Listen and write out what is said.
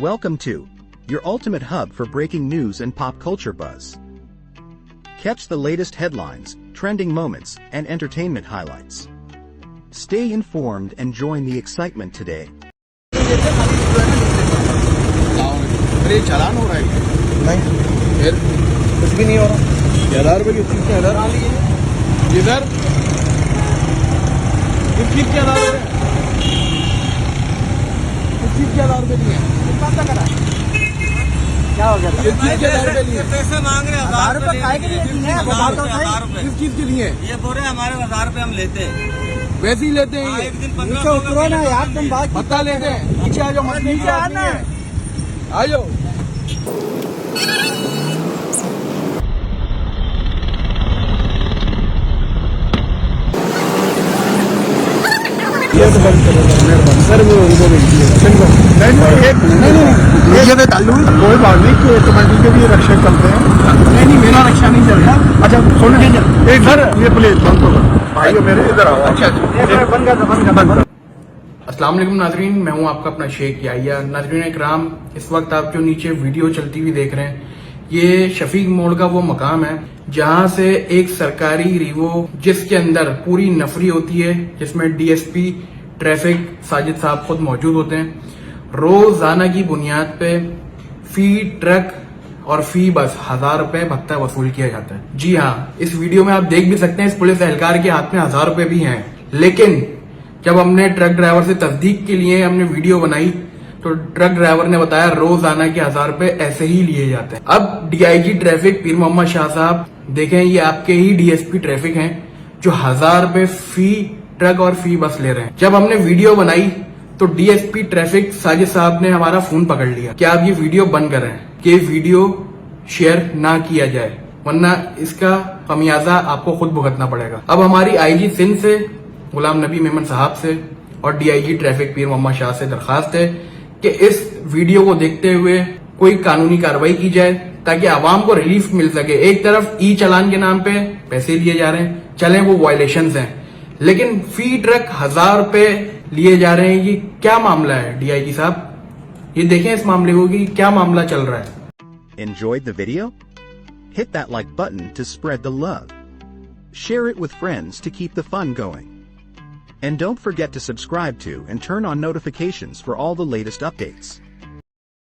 Welcome to your ultimate hub for breaking news and pop culture buzz. Catch the latest headlines, trending moments, and entertainment highlights. Stay informed and join the excitement today. अरे चालान हो रहा है नहीं फिर कुछ भी नहीं हो रहा। 1000 रुपए की चीज के 1000 आ ली है इधर इस चीज के 1000 रुपए इस चीज के 1000 रुपए लिए क्या हो गया? इस चीज के 1000 रुपए लिए पैसे मांग रहे हैं 1000 रुपए काय के लिए दिए हैं? बात तो सही। 1000 रुपए इस चीज के लिए ये बोल रहे हैं हमारे 1000 रुपए हम लेते हैं। वैसे ही लेते हैं ये एक दिन नीचे उतरो ना यार, तुम बात पत्ता लेते हैं नीचे आ जाओ मत नीचे आना। आ जाओ सर वो उनको भेज दिए नहीं तालू कोई बात नहीं कि कमेटी के भी रक्षक चलते हैं नहीं मेरा रक्षा नहीं चल रहा। अच्छा सुन लीजिए एक सर ये प्लीज बंद करो भाई मेरे इधर आओ। अच्छा बंद कर अस्सलाम वालेकुम नाजरीन, मैं हूं आपका अपना शेख याहिया। नाजरीन इकराम, इस वक्त आप जो नीचे वीडियो चलती हुई देख रहे हैं ये शफीक मोड़ का वो मकाम है जहां से एक सरकारी रीवो जिसके अंदर पूरी नफरी होती है, जिसमें डीएसपी ट्रैफिक साजिद साहब खुद मौजूद होते हैं, रोजाना की बुनियाद पे फी ट्रक और फी बस 1000 रुपए भत्ता वसूल किया जाता है। जी हाँ, इस वीडियो में आप देख भी सकते हैं इस पुलिस एहलकार के हाथ में 1000 रुपए भी हैं। लेकिन जब हमने ट्रक ड्राइवर से तस्दीक के लिए हमने वीडियो बनाई तो ट्रक ड्राइवर ने बताया रोजाना के 1000 रुपए ऐसे ही लिए जाते हैं। अब डीआईजी ट्रैफिक पीर मोहम्मद शाह साहब देखें, ये आपके ही डीएसपी ट्रैफिक हैं जो 1000 रुपए फी ट्रक और फी बस ले रहे हैं। जब हमने वीडियो बनाई तो डीएसपी ट्रैफिक साजिद साहब ने हमारा फोन पकड़ लिया कि आप ये वीडियो बंद करें, कि वीडियो शेयर ना किया जाए वरना इसका खमियाजा आपको खुद भुगतना पड़ेगा। अब हमारी आईजी सिंध से गुलाम नबी मेमन साहब से और डीआईजी ट्रैफिक पीर मोहम्मद शाह से दरखास्त है कि इस वीडियो को देखते हुए कोई कानूनी कार्रवाई की जाए ताकि आवाम को रिलीफ मिल सके। एक तरफ ई चालान के नाम पे पैसे लिए जा रहे हैं, चलें वो वायलेशंस हैं, लेकिन फी ट्रक 1000 रुपए लिए जा रहे हैं। ये क्या मामला है डीआईजी साहब? ये देखें इस मामले को कि क्या मामला चल रहा है। Enjoyed the video? Hit that like button to spread the love. Share it with friends to keep the fun going. And don't forget to subscribe to and turn on notifications for all the latest updates.